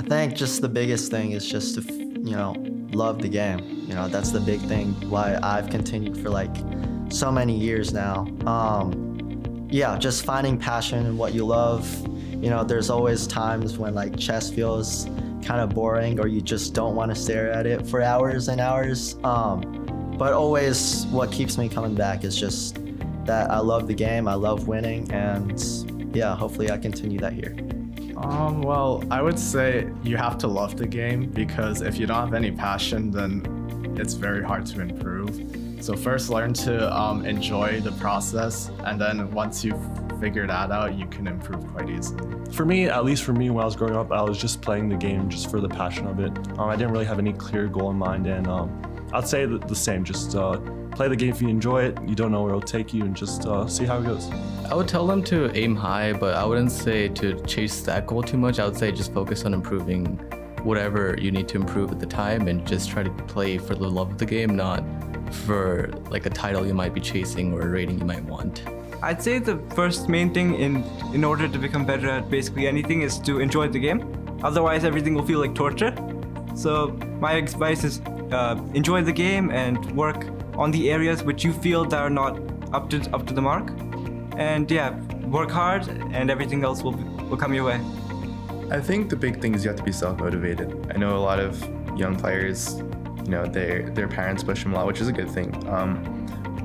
think just the biggest thing is just to, love the game. That's the big thing why I've continued for like so many years now. Yeah, just finding passion in what you love. There's always times when like chess feels kind of boring or you just don't want to stare at it for hours and hours. But always what keeps me coming back is just that I love the game, I love winning, and yeah, hopefully I continue that here. Well, I would say you have to love the game, because if you don't have any passion, then it's very hard to improve. So first learn to enjoy the process, and then once you've figured that out, you can improve quite easily. For me, at least for me, when I was growing up, I was just playing the game just for the passion of it. I didn't really have any clear goal in mind, and I'd say the same, just play the game if you enjoy it, you don't know where it'll take you, and just see how it goes. I would tell them to aim high, but I wouldn't say to chase that goal too much. I would say just focus on improving whatever you need to improve at the time, and just try to play for the love of the game, not for like a title you might be chasing or a rating you might want. I'd say the first main thing in order to become better at basically anything is to enjoy the game. Otherwise, everything will feel like torture. So my advice is enjoy the game and work on the areas which you feel that are not up to the mark. And yeah, work hard and everything else will come your way. I think the big thing is you have to be self-motivated. I know a lot of young players, their parents push them a lot, which is a good thing.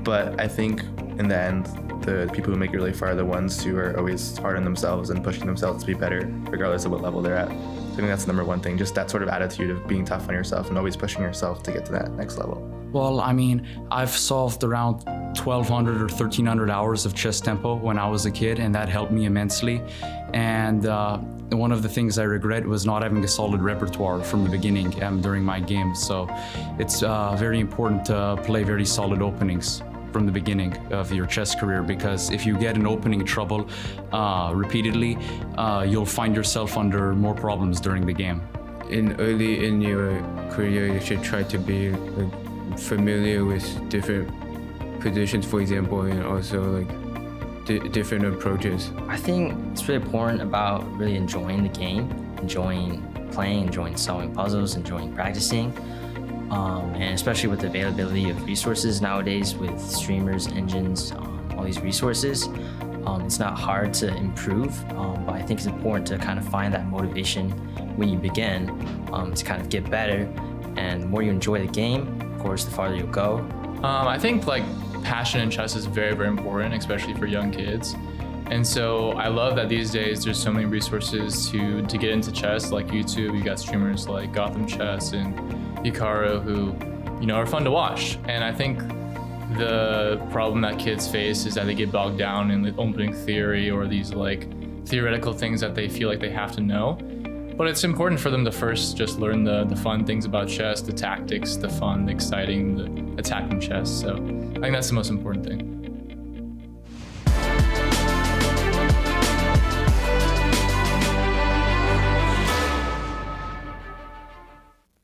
But I think in the end, the people who make it really far are the ones who are always hard on themselves and pushing themselves to be better, regardless of what level they're at. So I think that's the number one thing, just that sort of attitude of being tough on yourself and always pushing yourself to get to that next level. Well, I mean, I've solved around 1,200 or 1,300 hours of chess tempo when I was a kid, and that helped me immensely. And one of the things I regret was not having a solid repertoire from the beginning during my games. So it's very important to play very solid openings from the beginning of your chess career, because if you get an opening trouble repeatedly, you'll find yourself under more problems during the game. Early in your career, you should try to be familiar with different positions, for example, and also like different approaches. I think it's really important about really enjoying the game, enjoying playing, enjoying solving puzzles, enjoying practicing. And especially with the availability of resources nowadays with streamers, engines, all these resources, it's not hard to improve, but I think it's important to kind of find that motivation when you begin to kind of get better. And the more you enjoy the game, of course, the farther you'll go. I think like passion in chess is very, very important, especially for young kids. And so I love that these days there's so many resources to get into chess, like YouTube. You got streamers like Gotham Chess and Hikaru who, are fun to watch. And I think the problem that kids face is that they get bogged down in the opening theory or these like theoretical things that they feel like they have to know. But it's important for them to first just learn the fun things about chess, the tactics, the fun, the exciting, the attacking chess. So I think that's the most important thing.